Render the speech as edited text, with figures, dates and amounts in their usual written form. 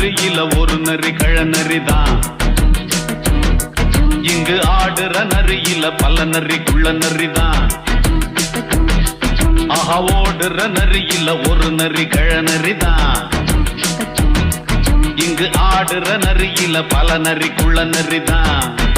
நரியில ஒரு நரி கழநரிதான். இங்கு ஆடுற நரியில பல நரி குள்ள நரிதான். ஆஹா ஓடுற நரியில ஒரு நரி கழநரிதான். இங்கு ஆடுற நரியில பல நரி குள்ள நரிதான்.